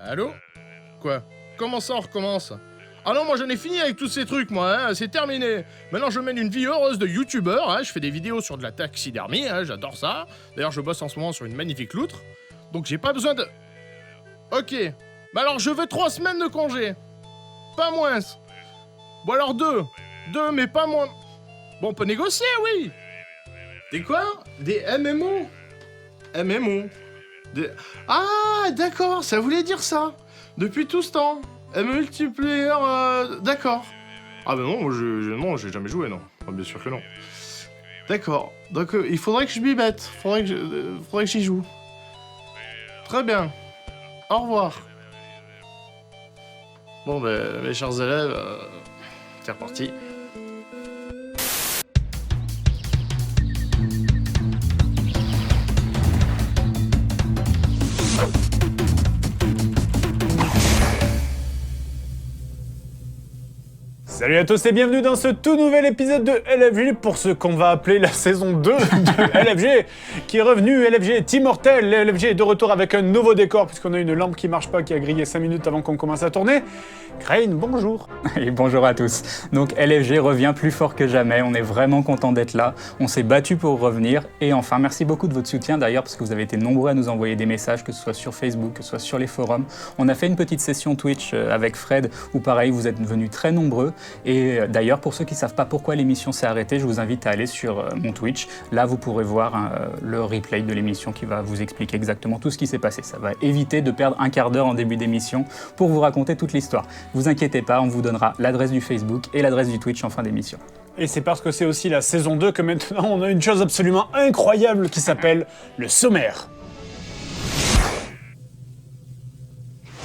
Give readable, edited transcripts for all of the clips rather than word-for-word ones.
Allô? Quoi? Comment ça on recommence? Ah non, moi j'en ai fini avec tous ces trucs, moi, hein, c'est terminé. Maintenant je mène une vie heureuse de youtubeur, hein, je fais des vidéos sur de la taxidermie, hein, j'adore ça. D'ailleurs je bosse en ce moment sur une magnifique loutre. Donc j'ai pas besoin de... Ok. Bah alors je veux 3 semaines de congé. Pas moins. Bon alors 2. 2 mais pas moins. Bon on peut négocier, oui. Des quoi? Des MMO? MMO. Ah d'accord, ça voulait dire ça. Depuis tout ce temps. Multiplayer, d'accord. Ah bah non, moi non, j'ai jamais joué, non. Ah, bien sûr que non. D'accord. Donc il faudrait que je m'y mette. Faudrait que j'y joue. Très bien. Au revoir. Bon bah mes chers élèves, c'est reparti. Salut à tous et bienvenue dans ce tout nouvel épisode de LFG pour ce qu'on va appeler la saison 2 de LFG qui est revenu. LFG est immortel, LFG est de retour avec un nouveau décor puisqu'on a une lampe qui marche pas qui a grillé 5 minutes avant qu'on commence à tourner. Crane, bonjour. Et bonjour à tous. Donc LFG revient plus fort que jamais, on est vraiment content d'être là, on s'est battu pour revenir et enfin merci beaucoup de votre soutien d'ailleurs parce que vous avez été nombreux à nous envoyer des messages que ce soit sur Facebook, que ce soit sur les forums. On a fait une petite session Twitch avec Fred où pareil vous êtes venus très nombreux et d'ailleurs pour ceux qui ne savent pas pourquoi l'émission s'est arrêtée, je vous invite à aller sur mon Twitch. Là vous pourrez voir le replay de l'émission qui va vous expliquer exactement tout ce qui s'est passé. Ça va éviter de perdre un quart d'heure en début d'émission pour vous raconter toute l'histoire. Vous inquiétez pas, on vous donnera l'adresse du Facebook et l'adresse du Twitch en fin d'émission. Et c'est parce que c'est aussi la saison 2 que maintenant on a une chose absolument incroyable qui s'appelle le sommaire.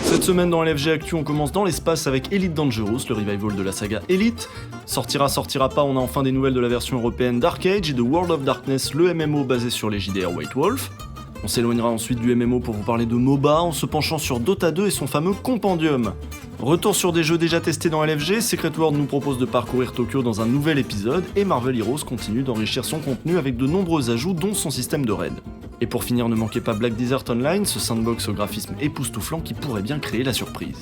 Cette semaine dans LFG Actu, on commence dans l'espace avec Elite Dangerous, le revival de la saga Elite. Sortira pas, on a enfin des nouvelles de la version européenne Dark Age et de World of Darkness, le MMO basé sur les JDR White Wolf. On s'éloignera ensuite du MMO pour vous parler de MOBA en se penchant sur Dota 2 et son fameux compendium. Retour sur des jeux déjà testés dans LFG, Secret World nous propose de parcourir Tokyo dans un nouvel épisode et Marvel Heroes continue d'enrichir son contenu avec de nombreux ajouts dont son système de raid. Et pour finir, ne manquez pas Black Desert Online, ce sandbox au graphisme époustouflant qui pourrait bien créer la surprise.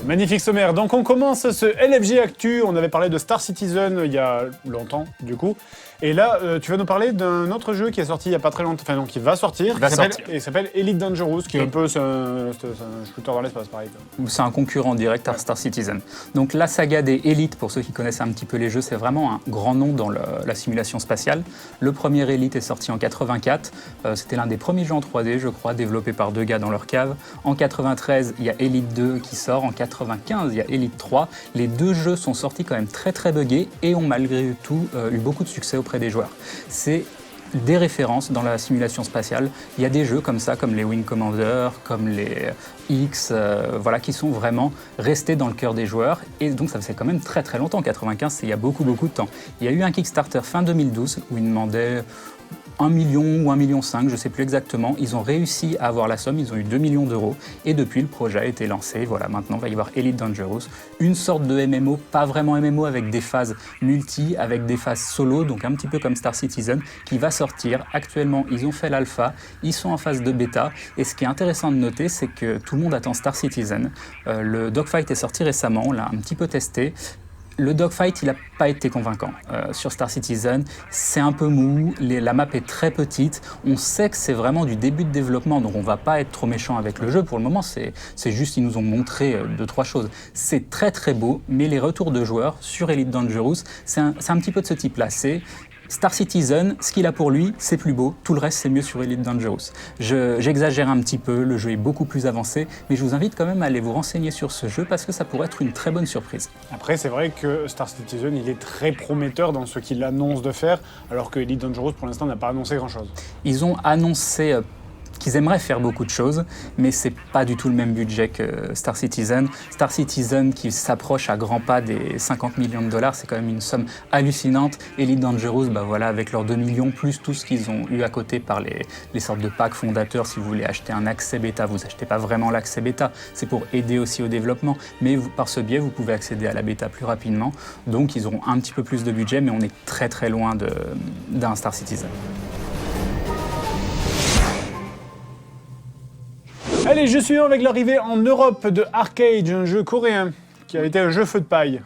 Magnifique sommaire, donc on commence ce LFG Actu, on avait parlé de Star Citizen il y a longtemps du coup, et là tu vas nous parler d'un autre jeu qui est sorti il n'y a pas très longtemps, enfin donc qui va sortir, il s'appelle Elite Dangerous, qui est un peu un shooter dans l'espace pareil. C'est un concurrent direct à Star Citizen. Donc la saga des Elite, pour ceux qui connaissent un petit peu les jeux, c'est vraiment un grand nom dans la simulation spatiale. Le premier Elite est sorti en 84, c'était l'un des premiers jeux en 3D je crois, développé par deux gars dans leur cave. En 93, il y a Elite 2 qui sort, en 95, il y a Elite 3. Les deux jeux sont sortis quand même très très buggés et ont malgré tout eu beaucoup de succès auprès des joueurs. C'est des références dans la simulation spatiale. Il y a des jeux comme ça, comme les Wing Commander, comme les X, voilà, qui sont vraiment restés dans le cœur des joueurs. Et donc ça faisait quand même très très longtemps, 95, c'est il y a beaucoup de temps. Il y a eu un Kickstarter fin 2012 où ils demandaient 1 million ou 1,5 million, je ne sais plus exactement. Ils ont réussi à avoir la somme, ils ont eu 2 millions d'euros. Et depuis, le projet a été lancé. Voilà, maintenant, il va y avoir Elite Dangerous. Une sorte de MMO, pas vraiment MMO, avec des phases multi, avec des phases solo, donc un petit peu comme Star Citizen, qui va sortir. Actuellement, ils ont fait l'alpha, ils sont en phase de bêta. Et ce qui est intéressant de noter, c'est que tout le monde attend Star Citizen. Le dogfight est sorti récemment, on l'a un petit peu testé. Le dogfight, il n'a pas été convaincant. Sur Star Citizen, c'est un peu mou, la map est très petite. On sait que c'est vraiment du début de développement, donc on ne va pas être trop méchant avec le jeu. Pour le moment, c'est juste qu'ils nous ont montré 2-3 choses. C'est très très beau, mais les retours de joueurs sur Elite Dangerous, c'est un petit peu de ce type-là. C'est Star Citizen, ce qu'il a pour lui, c'est plus beau. Tout le reste, c'est mieux sur Elite Dangerous. J'exagère un petit peu, le jeu est beaucoup plus avancé, mais je vous invite quand même à aller vous renseigner sur ce jeu parce que ça pourrait être une très bonne surprise. Après, c'est vrai que Star Citizen, il est très prometteur dans ce qu'il annonce de faire, alors que Elite Dangerous, pour l'instant, n'a pas annoncé grand-chose. Ils ont annoncé qu'ils aimeraient faire beaucoup de choses, mais c'est pas du tout le même budget que Star Citizen. Star Citizen qui s'approche à grands pas des 50 millions de dollars, c'est quand même une somme hallucinante. Elite Dangerous, bah voilà, avec leurs 2 millions, plus tout ce qu'ils ont eu à côté par les sortes de packs fondateurs, si vous voulez acheter un accès bêta, vous achetez pas vraiment l'accès bêta, c'est pour aider aussi au développement, mais par ce biais, vous pouvez accéder à la bêta plus rapidement. Donc ils auront un petit peu plus de budget, mais on est très très loin d'un Star Citizen. Allez, je suis avec l'arrivée en Europe de Arcade, un jeu coréen qui a été un jeu feu de paille.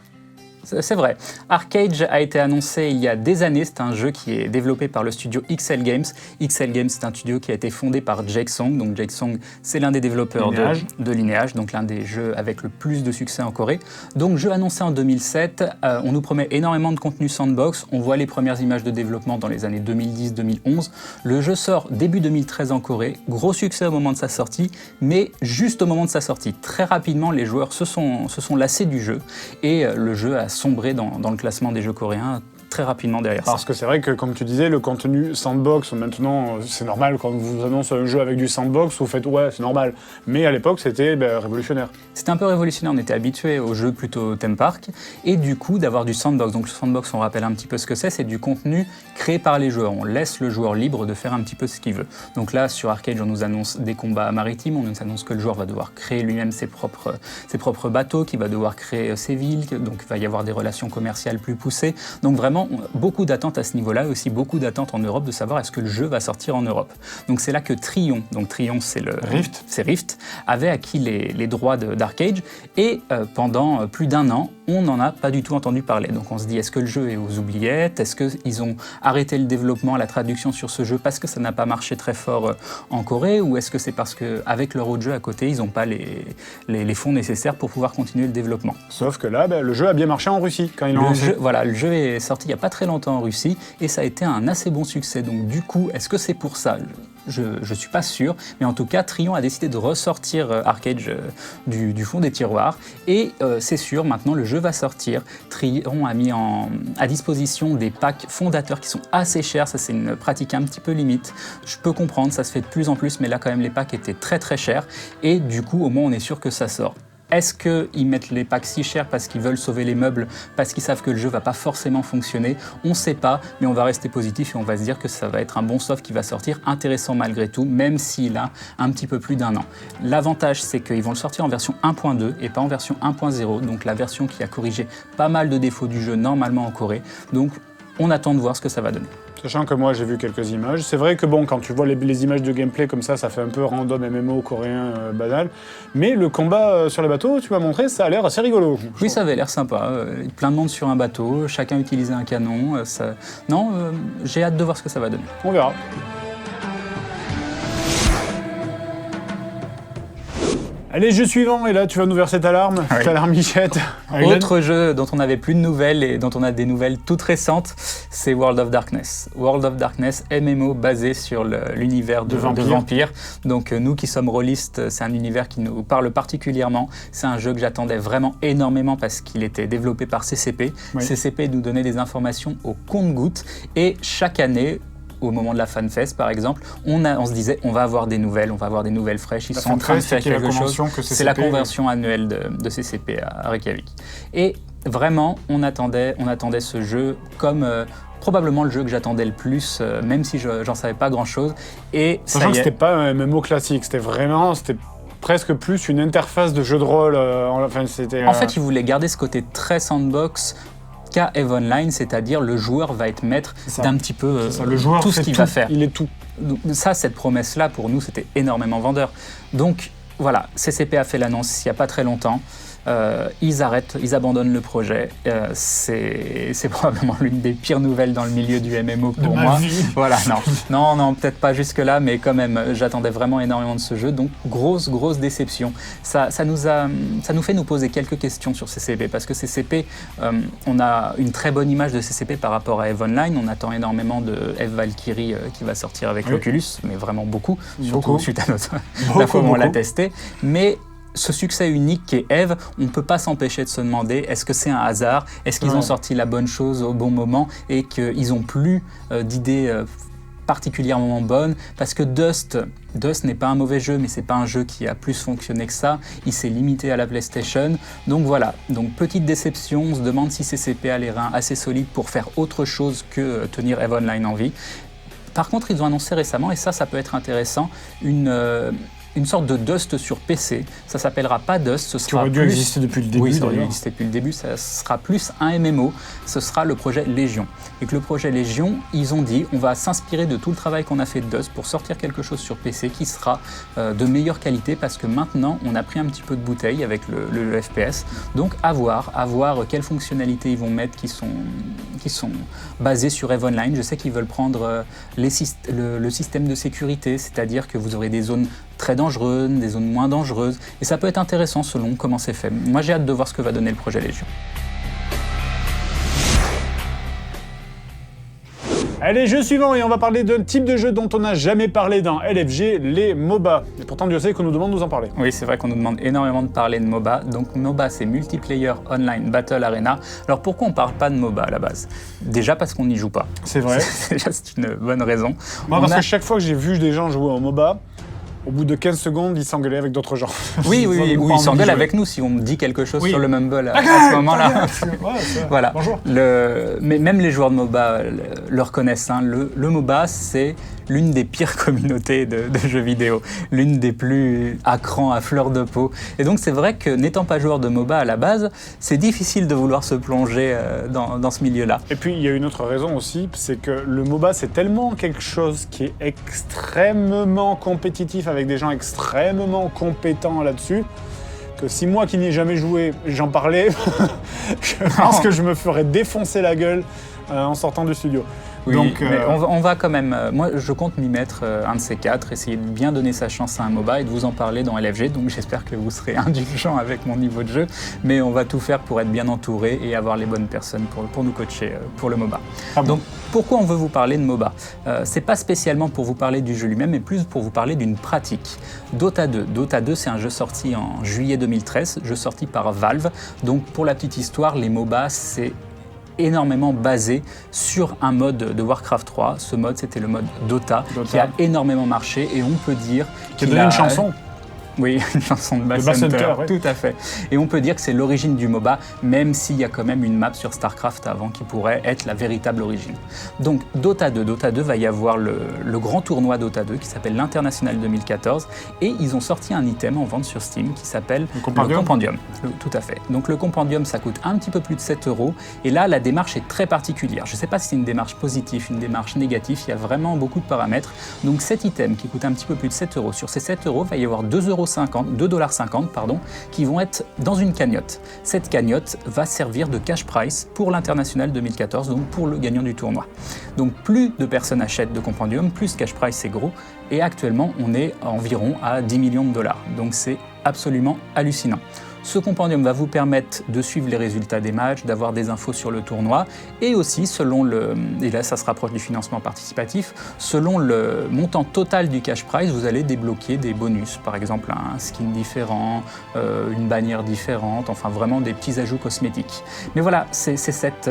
C'est vrai. Arcade a été annoncé il y a des années. C'est un jeu qui est développé par le studio XL Games. XL Games, c'est un studio qui a été fondé par Jake Song. Donc Jake Song, c'est l'un des développeurs de Lineage, donc l'un des jeux avec le plus de succès en Corée. Donc jeu annoncé en 2007. On nous promet énormément de contenu sandbox. On voit les premières images de développement dans les années 2010-2011. Le jeu sort début 2013 en Corée. Gros succès au moment de sa sortie, mais juste au moment de sa sortie. Très rapidement, les joueurs se sont lassés du jeu et le jeu a sombré dans le classement des jeux coréens très rapidement derrière ça. Parce que c'est vrai que, comme tu disais, le contenu sandbox, maintenant, c'est normal, quand on vous annonce un jeu avec du sandbox, vous faites « ouais, c'est normal ». Mais à l'époque, c'était révolutionnaire. C'était un peu révolutionnaire, on était habitué aux jeux plutôt theme park, et du coup, d'avoir du sandbox. Donc le sandbox, on rappelle un petit peu ce que c'est du contenu créé par les joueurs. On laisse le joueur libre de faire un petit peu ce qu'il veut. Donc là, sur Arcade, on nous annonce des combats maritimes, on nous annonce que le joueur va devoir créer lui-même ses propres bateaux, qu'il va devoir créer ses villes, donc il va y avoir des relations commerciales plus poussées. Donc vraiment, beaucoup d'attentes à ce niveau-là, et aussi beaucoup d'attentes en Europe de savoir est-ce que le jeu va sortir en Europe. Donc c'est là que Trion, donc Trion c'est Rift, avait acquis les droits d'Arcade, et pendant plus d'1 an, on n'en a pas du tout entendu parler. Donc on se dit, est-ce que le jeu est aux oubliettes? Est-ce qu'ils ont arrêté le développement, la traduction sur ce jeu parce que ça n'a pas marché très fort en Corée? Ou est-ce que c'est parce qu'avec leur autre jeu à côté, ils n'ont pas les fonds nécessaires pour pouvoir continuer le développement? Sauf que là, le jeu a bien marché en Russie quand il a lancé. Le jeu est sorti il n'y a pas très longtemps en Russie et ça a été un assez bon succès. Donc du coup, est-ce que c'est pour ça? Je ne suis pas sûr, mais en tout cas, Trion a décidé de ressortir Arcade du fond des tiroirs. Et c'est sûr, maintenant le jeu va sortir. Trion a mis à disposition des packs fondateurs qui sont assez chers. Ça, c'est une pratique un petit peu limite. Je peux comprendre, ça se fait de plus en plus, mais là, quand même, les packs étaient très très chers. Et du coup, au moins, on est sûr que ça sort. Est-ce qu'ils mettent les packs si chers parce qu'ils veulent sauver les meubles, parce qu'ils savent que le jeu va pas forcément fonctionner? On ne sait pas, mais on va rester positif et on va se dire que ça va être un bon soft qui va sortir, intéressant malgré tout, même s'il a un petit peu plus d'1 an. L'avantage, c'est qu'ils vont le sortir en version 1.2 et pas en version 1.0, donc la version qui a corrigé pas mal de défauts du jeu normalement en Corée. Donc on attend de voir ce que ça va donner. Sachant que moi j'ai vu quelques images, c'est vrai que bon, quand tu vois les images de gameplay comme ça fait un peu random MMO coréen banal, mais le combat sur les bateaux, tu m'as montré, ça a l'air assez rigolo. Oui, ça avait l'air sympa, plein de monde sur un bateau, chacun utilisait un canon, j'ai hâte de voir ce que ça va donner. On verra. Allez, jeu suivant, et là tu vas nous verser ta larme, oui. Ta larmichette. Autre jeu dont on n'avait plus de nouvelles et dont on a des nouvelles toutes récentes, c'est World of Darkness. World of Darkness, MMO basé sur l'univers de vampires. Donc nous qui sommes rôlistes, c'est un univers qui nous parle particulièrement. C'est un jeu que j'attendais vraiment énormément parce qu'il était développé par CCP. Oui. CCP nous donnait des informations au compte-gouttes et chaque année, au moment de la FanFest, par exemple, on se disait on va avoir des nouvelles fraîches, ils sont en train de faire quelque chose. C'est la convention annuelle de CCP à Reykjavik. Et vraiment, on attendait ce jeu comme probablement le jeu que j'attendais le plus, même si j'en savais pas grand-chose. Et sachant que c'était pas un MMO classique, c'était presque plus une interface de jeu de rôle. En fait, ils voulaient garder ce côté très sandbox qu'à EVE Online, c'est-à-dire le joueur va être maître d'un petit peu tout ce qu'il va faire. Il est tout. Ça, cette promesse-là, pour nous, c'était énormément vendeur. Donc voilà, CCP a fait l'annonce il n'y a pas très longtemps. Ils abandonnent le projet. C'est probablement l'une des pires nouvelles dans le milieu du MMO pour moi. Voilà, non, peut-être pas jusque-là, mais quand même, j'attendais vraiment énormément de ce jeu. Donc, grosse déception. Ça nous fait nous poser quelques questions sur CCP, parce que CCP, on a une très bonne image de CCP par rapport à EVE Online. On attend énormément de EVE Valkyrie qui va sortir avec l'Oculus, mais vraiment beaucoup, surtout suite à la fois où on l'a testé. Mais ce succès unique qu'est EVE, on ne peut pas s'empêcher de se demander est-ce que c'est un hasard, est-ce qu'ils ont sorti la bonne chose au bon moment et qu'ils n'ont plus d'idées particulièrement bonnes, parce que Dust n'est pas un mauvais jeu, mais c'est pas un jeu qui a plus fonctionné que ça, il s'est limité à la PlayStation, donc voilà, donc petite déception, on se demande si CCP a les reins assez solides pour faire autre chose que tenir EVE Online en vie. Par contre, ils ont annoncé récemment, et ça peut être intéressant, une sorte de Dust sur PC. Ça s'appellera pas Dust, ce Qui sera aurait dû plus... exister depuis le début. Oui, ça aurait dû d'ailleurs. exister depuis le début, ça sera plus un MMO, ce sera le projet Légion. Et que le projet Légion, ils ont dit, on va s'inspirer de tout le travail qu'on a fait de Dust pour sortir quelque chose sur PC qui sera de meilleure qualité, parce que maintenant, on a pris un petit peu de bouteille avec le FPS. Donc à voir quelles fonctionnalités ils vont mettre qui sont basées sur EVE Online. Je sais qu'ils veulent prendre le système de sécurité, c'est-à-dire que vous aurez des zones très dangereuses, des zones moins dangereuses, et ça peut être intéressant selon comment c'est fait. Moi j'ai hâte de voir ce que va donner le projet Légion. Allez, jeu suivant, et on va parler d'un type de jeu dont on n'a jamais parlé dans LFG, les MOBA. Et pourtant Dieu sait qu'on nous demande de nous en parler. Oui, c'est vrai qu'on nous demande énormément de parler de MOBA. Donc MOBA, c'est Multiplayer Online Battle Arena. Alors pourquoi on ne parle pas de MOBA à la base? Déjà parce qu'on n'y joue pas. C'est vrai. Déjà, c'est une bonne raison. Moi, On parce a- que chaque fois que j'ai vu des gens jouer au MOBA, au bout de 15 secondes, ils s'engueulaient avec d'autres gens. Oui, Ils ont oui, pas oui, envie ils d'y s'engueulent jouer. avec nous si on dit quelque chose Oui. sur le Mumble à ce moment-là. Ouais, c'est vrai. Voilà. Bonjour. Mais même les joueurs de MOBA le reconnaissent. Hein. Le MOBA, c'est l'une des pires communautés de jeux vidéo, l'une des plus à cran, à fleur de peau. Et donc c'est vrai que n'étant pas joueur de MOBA à la base, c'est difficile de vouloir se plonger dans ce milieu-là. Et puis, il y a une autre raison aussi, c'est que le MOBA, c'est tellement quelque chose qui est extrêmement compétitif, avec des gens extrêmement compétents là-dessus, que si moi qui n'y ai jamais joué, j'en parlais, je pense que je me ferais défoncer la gueule en sortant du studio. Oui, Donc, mais on va quand même... moi, je compte m'y mettre un de ces quatre, essayer de bien donner sa chance à un MOBA et de vous en parler dans LFG. Donc j'espère que vous serez indulgents avec mon niveau de jeu. Mais on va tout faire pour être bien entouré et avoir les bonnes personnes pour nous coacher pour le MOBA. Ah bon. Donc pourquoi on veut vous parler de MOBA? C'est pas spécialement pour vous parler du jeu lui-même, mais plus pour vous parler d'une pratique. Dota 2. Dota 2, c'est un jeu sorti en juillet 2013, jeu sorti par Valve. Donc pour la petite histoire, les MOBA, c'est énormément basé sur un mode de Warcraft 3. Ce mode, c'était le mode Dota, qui a énormément marché, et on peut dire qui a donné une chanson. Oui, une chanson de Bass Bass Hunter, Hunter, ouais. tout à fait. Et on peut dire que c'est l'origine du MOBA, même s'il y a quand même une map sur StarCraft avant qui pourrait être la véritable origine. Donc Dota 2 va y avoir le grand tournoi Dota 2 qui s'appelle l'International 2014, et ils ont sorti un item en vente sur Steam qui s'appelle le Compendium. Tout à fait. Donc le Compendium, ça coûte un petit peu plus de 7 €, et là la démarche est très particulière. Je ne sais pas si c'est une démarche positive, une démarche négative, il y a vraiment beaucoup de paramètres. Donc cet item qui coûte un petit peu plus de 7 €, sur ces 7 €, va y avoir 2,50 $, qui vont être dans une cagnotte. Cette cagnotte va servir de cash prize pour l'International 2014, donc pour le gagnant du tournoi. Donc plus de personnes achètent de Compendium, plus cash prize c'est gros, et actuellement on est environ à 10 millions de $. Donc c'est absolument hallucinant. Ce compendium va vous permettre de suivre les résultats des matchs, d'avoir des infos sur le tournoi, et aussi selon et là ça se rapproche du financement participatif, selon le montant total du cash prize, vous allez débloquer des bonus, par exemple un skin différent, une bannière différente, enfin vraiment des petits ajouts cosmétiques. Mais voilà, c'est cette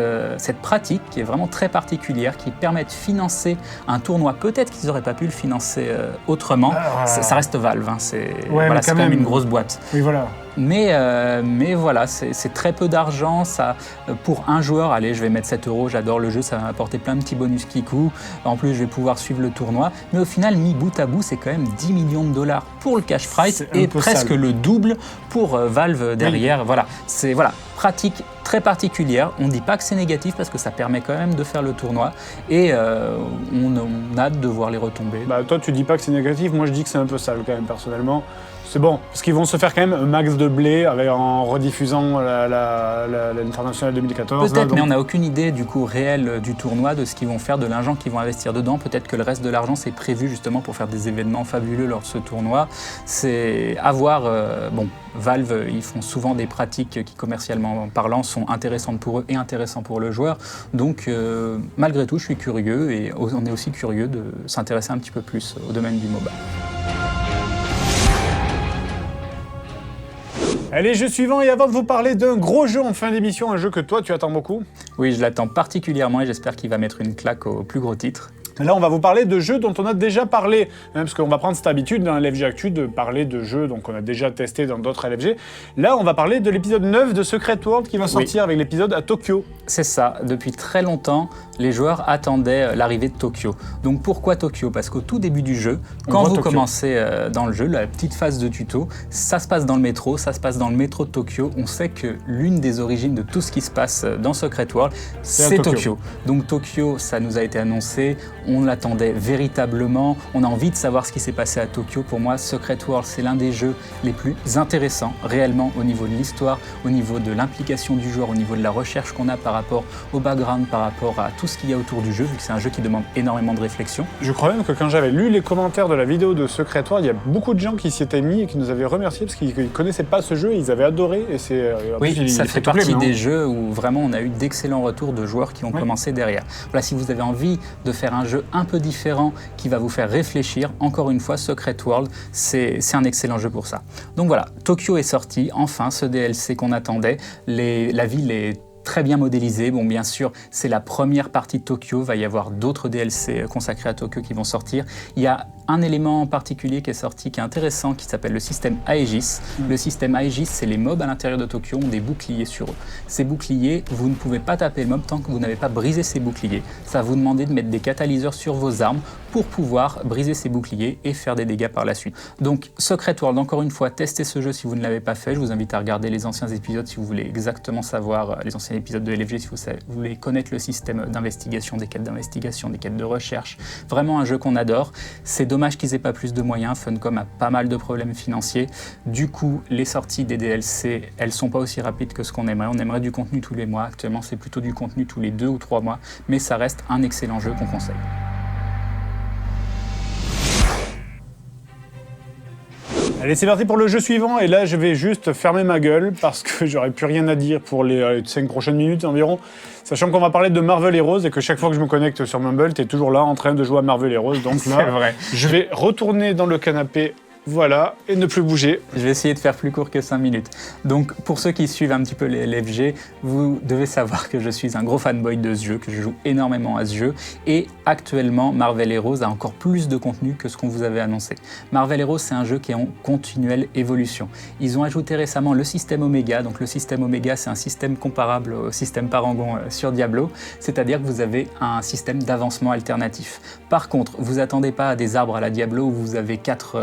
pratique qui est vraiment très particulière, qui permet de financer un tournoi. Peut-être qu'ils n'auraient pas pu le financer autrement, ça reste Valve, hein, c'est quand même une grosse boîte. Oui, voilà. Mais voilà, c'est très peu d'argent. Ça, pour un joueur, allez, je vais mettre 7 €, j'adore le jeu, ça va m'apporter plein de petits bonus qui coûtent. En plus, je vais pouvoir suivre le tournoi. Mais au final, mis bout à bout, c'est quand même 10 millions de $, pour le cash prize, et presque sale. le double pour Valve derrière. Oui. Voilà, c'est pratique très particulière. On ne dit pas que c'est négatif parce que ça permet quand même de faire le tournoi, et on a hâte de voir les retombées. Bah, toi, tu dis pas que c'est négatif, moi je dis que c'est un peu sale quand même, personnellement. C'est bon, parce qu'ils vont se faire quand même un max de blé en rediffusant l'International 2014. Peut-être, mais on n'a aucune idée du coût réel du tournoi, de ce qu'ils vont faire, de l'argent qu'ils vont investir dedans. Peut-être que le reste de l'argent, c'est prévu justement pour faire des événements fabuleux lors de ce tournoi. C'est à voir. Bon, Valve, ils font souvent des pratiques qui, commercialement parlant, sont intéressantes pour eux et intéressantes pour le joueur. Donc, malgré tout, je suis curieux, et on est aussi curieux de s'intéresser un petit peu plus au domaine du MOBA. Allez, jeu suivant, et avant de vous parler d'un gros jeu en fin d'émission, un jeu que toi tu attends beaucoup. Oui, je l'attends particulièrement, et j'espère qu'il va mettre une claque au plus gros titre. Là, on va vous parler de jeux dont on a déjà parlé, parce qu'on va prendre cette habitude dans LFG Actu de parler de jeux qu'on a déjà testé dans d'autres LFG. Là, on va parler de l'épisode 9 de Secret World qui va sortir avec l'épisode à Tokyo. C'est ça, depuis très longtemps, les joueurs attendaient l'arrivée de Tokyo. Donc pourquoi Tokyo? Parce qu'au tout début du jeu, quand vous commencez dans le jeu, la petite phase de tuto, ça se passe dans le métro, ça se passe dans le métro de Tokyo. On sait que l'une des origines de tout ce qui se passe dans Secret World, c'est Tokyo. Donc Tokyo, ça nous a été annoncé, on l'attendait véritablement, on a envie de savoir ce qui s'est passé à Tokyo. Pour moi, Secret World, c'est l'un des jeux les plus intéressants, réellement, au niveau de l'histoire, au niveau de l'implication du joueur, au niveau de la recherche qu'on a par rapport au background, par rapport à tout ce qu'il y a autour du jeu, vu que c'est un jeu qui demande énormément de réflexion. Je crois même que quand j'avais lu les commentaires de la vidéo de Secret World, il y a beaucoup de gens qui s'y étaient mis et qui nous avaient remerciés parce qu'ils ne connaissaient pas ce jeu, ils avaient adoré. Et c'est, oui, ça fait partie des jeux où vraiment on a eu d'excellents retours de joueurs qui ont commencé derrière. Voilà, si vous avez envie de faire un jeu un peu différent qui va vous faire réfléchir, encore une fois, Secret World, c'est un excellent jeu pour ça. Donc voilà, Tokyo est sorti, enfin, ce DLC qu'on attendait. La ville est très bien modélisée. Bon, bien sûr, c'est la première partie de Tokyo. Il va y avoir d'autres DLC consacrés à Tokyo qui vont sortir. Il y a un élément en particulier qui est sorti, qui est intéressant, qui s'appelle le système Aegis. Le système Aegis, c'est les mobs à l'intérieur de Tokyo ont des boucliers sur eux. Ces boucliers, vous ne pouvez pas taper le mob tant que vous n'avez pas brisé ces boucliers. Ça va vous demander de mettre des catalyseurs sur vos armes pour pouvoir briser ces boucliers et faire des dégâts par la suite. Donc, Secret World, encore une fois, testez ce jeu si vous ne l'avez pas fait. Je vous invite à regarder les anciens épisodes si vous voulez exactement savoir, les anciens épisodes de LFG, si vous voulez connaître le système d'investigation, des quêtes d'investigation, des quêtes de recherche. Vraiment un jeu qu'on adore. C'est dommage qu'ils aient pas plus de moyens. Funcom a pas mal de problèmes financiers. Du coup, les sorties des DLC, elles sont pas aussi rapides que ce qu'on aimerait. On aimerait du contenu tous les mois. Actuellement, c'est plutôt du contenu tous les 2 ou 3 mois. Mais ça reste un excellent jeu qu'on conseille. Allez, c'est parti pour le jeu suivant, et là je vais juste fermer ma gueule parce que j'aurais plus rien à dire pour les 5 prochaines minutes environ, sachant qu'on va parler de Marvel Heroes et que chaque fois que je me connecte sur Mumble, t'es toujours là en train de jouer à Marvel Heroes, donc là, vrai. Je vais retourner dans le canapé. Voilà, et ne plus bouger. Je vais essayer de faire plus court que 5 minutes. Donc, pour ceux qui suivent un petit peu les LFG, vous devez savoir que je suis un gros fanboy de ce jeu, que je joue énormément à ce jeu. Et actuellement, Marvel Heroes a encore plus de contenu que ce qu'on vous avait annoncé. Marvel Heroes, c'est un jeu qui est en continuelle évolution. Ils ont ajouté récemment le système Omega. Donc, le système Omega, c'est un système comparable au système Parangon sur Diablo. C'est-à-dire que vous avez un système d'avancement alternatif. Par contre, vous attendez pas à des arbres à la Diablo où vous avez 4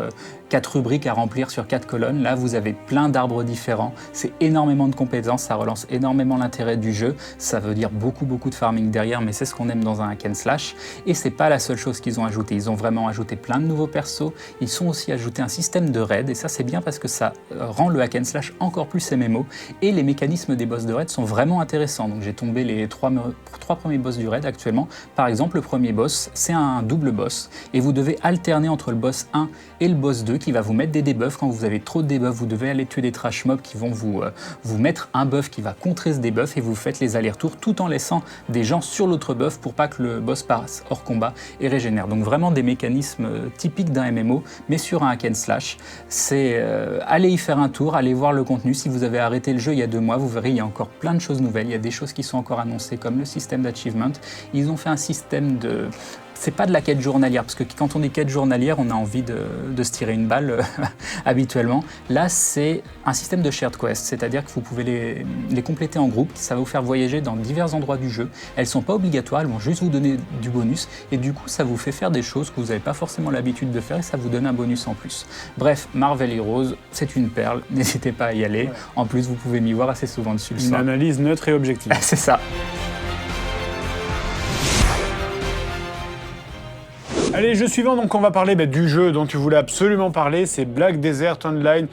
rubriques à remplir sur 4 colonnes. Là, vous avez plein d'arbres différents. C'est énormément de compétences, ça relance énormément l'intérêt du jeu. Ça veut dire beaucoup de farming derrière, mais c'est ce qu'on aime dans un hack and slash. Et c'est pas la seule chose qu'ils ont ajouté. Ils ont vraiment ajouté plein de nouveaux persos. Ils ont aussi ajouté un système de raid, et ça c'est bien parce que ça rend le hack and slash encore plus MMO. Et les mécanismes des boss de raid sont vraiment intéressants. Donc j'ai tombé les 3 premiers boss du raid actuellement. Par exemple, le premier boss, c'est un double boss, et vous devez alterner entre le boss 1 et le boss 2 qui va vous mettre des debuffs. Quand vous avez trop de debuffs, vous devez aller tuer des trash mobs qui vont vous mettre un buff qui va contrer ce debuff, et vous faites les allers-retours tout en laissant des gens sur l'autre buff pour pas que le boss passe hors combat et régénère. Donc vraiment des mécanismes typiques d'un MMO, mais sur un hack and slash. C'est allez y faire un tour, allez voir le contenu. Si vous avez arrêté le jeu il y a 2 mois, vous verrez, il y a encore plein de choses nouvelles. Il y a des choses qui sont encore annoncées, comme le système d'achievement. Ils ont fait un système de... C'est pas de la quête journalière, parce que quand on est quête journalière, on a envie de se tirer une balle habituellement. Là, c'est un système de shared quest, c'est-à-dire que vous pouvez les compléter en groupe. Ça va vous faire voyager dans divers endroits du jeu. Elles sont pas obligatoires, elles vont juste vous donner du bonus, et du coup, ça vous fait faire des choses que vous n'avez pas forcément l'habitude de faire, et ça vous donne un bonus en plus. Bref, Marvel Heroes, c'est une perle, n'hésitez pas à y aller. Ouais. En plus, vous pouvez m'y voir assez souvent dessus le soir. Une analyse neutre et objective. C'est ça. Allez, jeu suivant, donc on va parler du jeu dont tu voulais absolument parler, c'est Black Desert Online.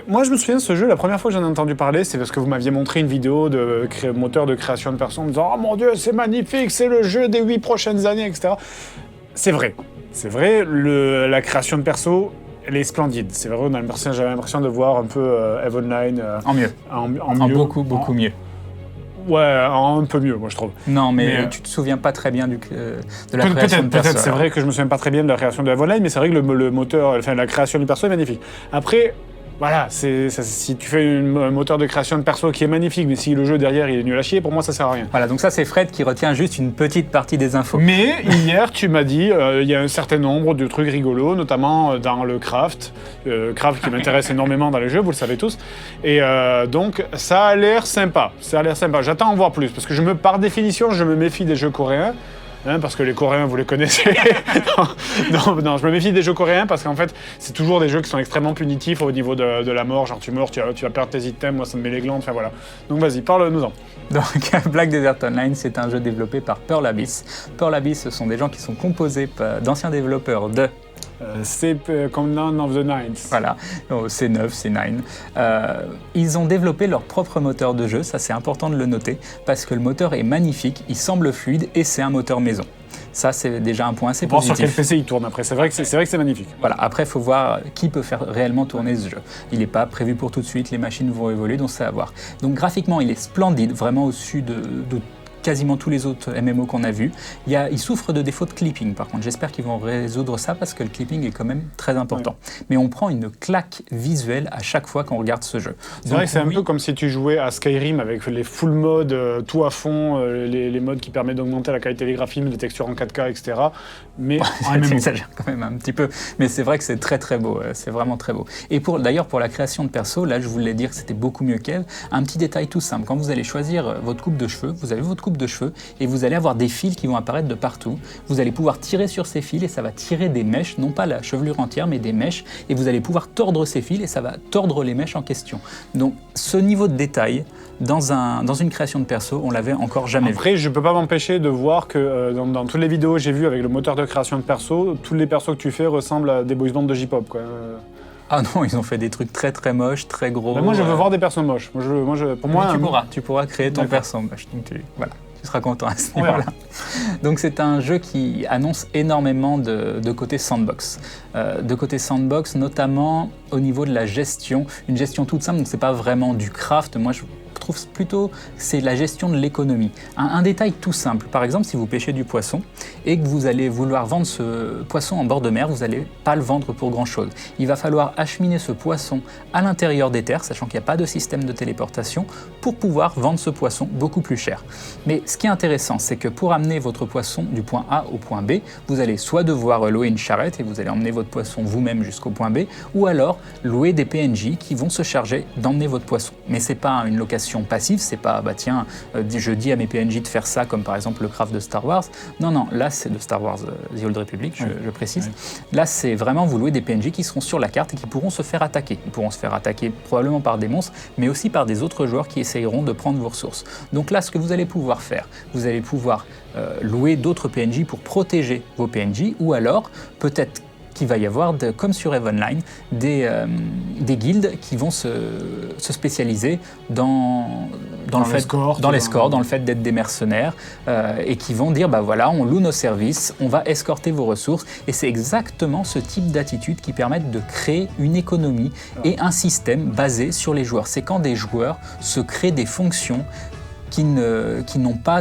Moi je me souviens de ce jeu, la première fois que j'en ai entendu parler, c'est parce que vous m'aviez montré une vidéo de moteur de création de perso en me disant « Oh mon Dieu, c'est magnifique, c'est le jeu des 8 prochaines années, etc. » C'est vrai, la création de perso, elle est splendide. C'est vrai, j'avais l'impression de voir un peu EVE Online... en mieux. En beaucoup mieux. Ouais, un peu mieux, moi je trouve. Non, mais tu te souviens pas très bien de la création de perso. Peut-être, c'est vrai que je me souviens pas très bien de la création de EVE Online, mais c'est vrai que le moteur, la création du perso est magnifique. Après, Voilà, si tu fais un moteur de création de perso qui est magnifique, mais si le jeu derrière il est nul à chier, pour moi ça sert à rien. Voilà, donc ça c'est Fred qui retient juste une petite partie des infos. Mais hier tu m'as dit, il y a un certain nombre de trucs rigolos, notamment dans le craft qui m'intéresse énormément dans les jeux, vous le savez tous. Et donc ça a l'air sympa, J'attends en voir plus, parce que par définition, je me méfie des jeux coréens. Parce que les Coréens, vous les connaissez. non, je me méfie des jeux coréens parce qu'en fait, c'est toujours des jeux qui sont extrêmement punitifs au niveau de la mort. Genre, tu meurs, tu vas perdre tes items, moi ça me met les glandes, enfin voilà. Donc vas-y, parle-nous-en. Donc, Black Desert Online, c'est un jeu développé par Pearl Abyss. Pearl Abyss, ce sont des gens qui sont composés d'anciens développeurs de... c'est comme None of the Nines. Voilà, C9, C9. Ils ont développé leur propre moteur de jeu, ça c'est important de le noter, parce que le moteur est magnifique, il semble fluide et c'est un moteur maison. Ça, c'est déjà un point assez positif. Sur quel PC il tourne après, c'est vrai que c'est magnifique. Voilà, après, il faut voir qui peut faire réellement tourner ce jeu. Il n'est pas prévu pour tout de suite, les machines vont évoluer, donc c'est à voir. Donc graphiquement, il est splendide, vraiment au-dessus de quasiment tous les autres MMO qu'on a vus. Il souffre de défauts de clipping, par contre. J'espère qu'ils vont résoudre ça parce que le clipping est quand même très important. Ouais. Mais on prend une claque visuelle à chaque fois qu'on regarde ce jeu. C'est vrai que c'est un peu comme si tu jouais à Skyrim avec les full modes, tout à fond, les modes qui permettent d'augmenter la qualité des graphismes, des textures en 4K, etc. Mais j'exagère quand même un petit peu. Mais c'est vrai que c'est très très beau. C'est vraiment très beau. Et d'ailleurs, pour la création de perso, là, je voulais dire que c'était beaucoup mieux qu'Eve. Un petit détail tout simple. Quand vous allez choisir votre coupe de cheveux, vous avez votre coupe de cheveux et vous allez avoir des fils qui vont apparaître de partout. Vous allez pouvoir tirer sur ces fils et ça va tirer des mèches, non pas la chevelure entière mais des mèches, et vous allez pouvoir tordre ces fils et ça va tordre les mèches en question. Donc ce niveau de détail dans une création de perso, on l'avait encore jamais vu. Après, je peux pas m'empêcher de voir que dans toutes les vidéos que j'ai vues avec le moteur de création de perso, tous les persos que tu fais ressemblent à des boys bands de J-pop, quoi. Ah non, ils ont fait des trucs très très moches, très gros. Ben moi, je veux voir des persos moches. Pour moi, tu pourras créer ton perso moche. Donc voilà. Tu seras content à ce niveau-là. Donc c'est un jeu qui annonce énormément de côté sandbox. De côté sandbox, notamment au niveau de la gestion. Une gestion toute simple, donc c'est pas vraiment du craft. Moi, je trouve plutôt c'est la gestion de l'économie. Un détail tout simple, par exemple si vous pêchez du poisson et que vous allez vouloir vendre ce poisson en bord de mer, vous n'allez pas le vendre pour grand chose. Il va falloir acheminer ce poisson à l'intérieur des terres, sachant qu'il n'y a pas de système de téléportation, pour pouvoir vendre ce poisson beaucoup plus cher. Mais ce qui est intéressant, c'est que pour amener votre poisson du point A au point B, vous allez soit devoir louer une charrette et vous allez emmener votre poisson vous-même jusqu'au point B, ou alors louer des PNJ qui vont se charger d'emmener votre poisson. Mais c'est pas une location passive, c'est pas je dis à mes PNJ de faire ça comme par exemple le craft de Star Wars. Non, là c'est de Star Wars The Old Republic, je précise. Là c'est vraiment vous louez des PNJ qui seront sur la carte et qui pourront se faire attaquer. Ils pourront se faire attaquer probablement par des monstres, mais aussi par des autres joueurs qui essayeront de prendre vos ressources. Donc là ce que vous allez pouvoir faire, vous allez pouvoir louer d'autres PNJ pour protéger vos PNJ, ou alors peut-être qu'il va y avoir, comme sur EVE Online, des guildes qui vont se spécialiser dans l'escorte, dans le fait d'être des mercenaires, et qui vont dire, voilà, on loue nos services, on va escorter vos ressources, et c'est exactement ce type d'attitude qui permettent de créer une économie et un système basé sur les joueurs. C'est quand des joueurs se créent des fonctions qui n'existent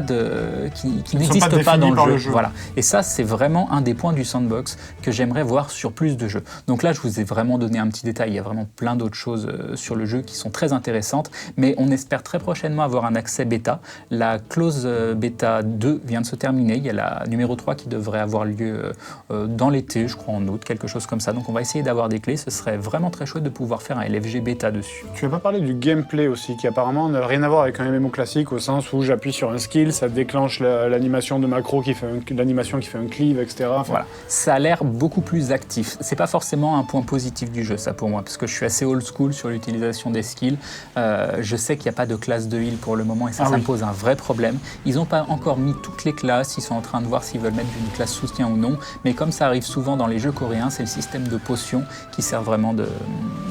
pas dans le jeu. Voilà. Et ça, c'est vraiment un des points du sandbox que j'aimerais voir sur plus de jeux. Donc là, je vous ai vraiment donné un petit détail. Il y a vraiment plein d'autres choses sur le jeu qui sont très intéressantes, mais on espère très prochainement avoir un accès bêta. La clause bêta 2 vient de se terminer. Il y a la numéro 3 qui devrait avoir lieu dans l'été, je crois en août, quelque chose comme ça. Donc on va essayer d'avoir des clés. Ce serait vraiment très chouette de pouvoir faire un LFG bêta dessus. Tu n'as pas parlé du gameplay aussi, qui apparemment n'a rien à voir avec un MMO classique, au sens où j'appuie sur un skill, ça déclenche l'animation de macro l'animation qui fait un cleave, etc. Voilà. Ça a l'air beaucoup plus actif. C'est pas forcément un point positif du jeu, ça pour moi, parce que je suis assez old school sur l'utilisation des skills. Je sais qu'il n'y a pas de classe de heal pour le moment et ça me pose un vrai problème. Ils n'ont pas encore mis toutes les classes, ils sont en train de voir s'ils veulent mettre une classe soutien ou non, mais comme ça arrive souvent dans les jeux coréens, c'est le système de potions qui sert vraiment de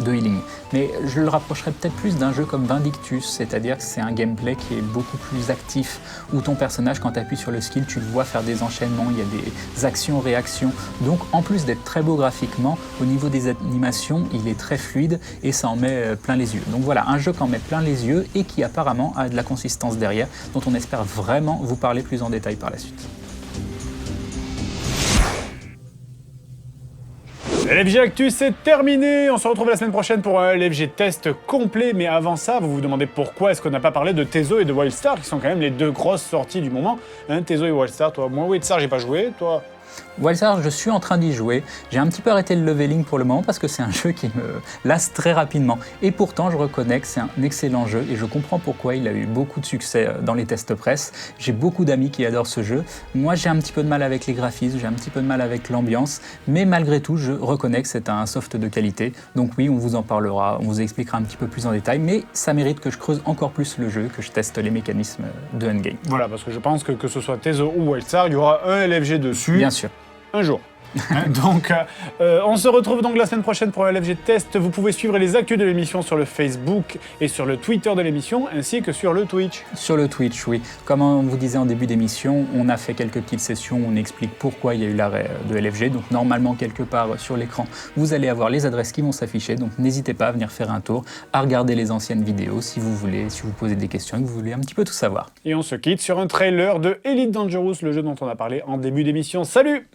healing. Mais je le rapprocherais peut-être plus d'un jeu comme Vindictus, c'est-à-dire que c'est un gameplay qui est beaucoup plus actif, où ton personnage, quand tu appuies sur le skill, tu le vois faire des enchaînements, il y a des actions-réactions. Donc en plus d'être très beau graphiquement, au niveau des animations, il est très fluide et ça en met plein les yeux. Donc voilà, un jeu qui en met plein les yeux et qui apparemment a de la consistance derrière, dont on espère vraiment vous parler plus en détail par la suite. LFG Actu, c'est terminé. On se retrouve la semaine prochaine pour un LFG test complet. Mais avant ça, vous vous demandez pourquoi est-ce qu'on n'a pas parlé de Tezo et de Wildstar, qui sont quand même les deux grosses sorties du moment. Hein, Tezo et Wildstar, toi, moi Wildstar, j'ai pas joué, toi. Wildstar, je suis en train d'y jouer. J'ai un petit peu arrêté le leveling pour le moment parce que c'est un jeu qui me lasse très rapidement. Et pourtant, je reconnais que c'est un excellent jeu et je comprends pourquoi il a eu beaucoup de succès dans les tests presse. J'ai beaucoup d'amis qui adorent ce jeu. Moi, j'ai un petit peu de mal avec les graphismes, j'ai un petit peu de mal avec l'ambiance, mais malgré tout, je reconnais que c'est un soft de qualité. Donc oui, on vous en parlera, on vous expliquera un petit peu plus en détail, mais ça mérite que je creuse encore plus le jeu, que je teste les mécanismes de endgame. Voilà, parce que je pense que ce soit Tezo ou Wildstar, il y aura un LFG dessus. Bien sûr. Un jour. Donc, on se retrouve donc la semaine prochaine pour un LFG test. Vous pouvez suivre les actus de l'émission sur le Facebook et sur le Twitter de l'émission, ainsi que sur le Twitch. Sur le Twitch, oui. Comme on vous disait en début d'émission, on a fait quelques petites sessions où on explique pourquoi il y a eu l'arrêt de LFG. Donc normalement, quelque part sur l'écran, vous allez avoir les adresses qui vont s'afficher. Donc n'hésitez pas à venir faire un tour, à regarder les anciennes vidéos si vous voulez, si vous posez des questions et que vous voulez un petit peu tout savoir. Et on se quitte sur un trailer de Elite Dangerous, le jeu dont on a parlé en début d'émission. Salut!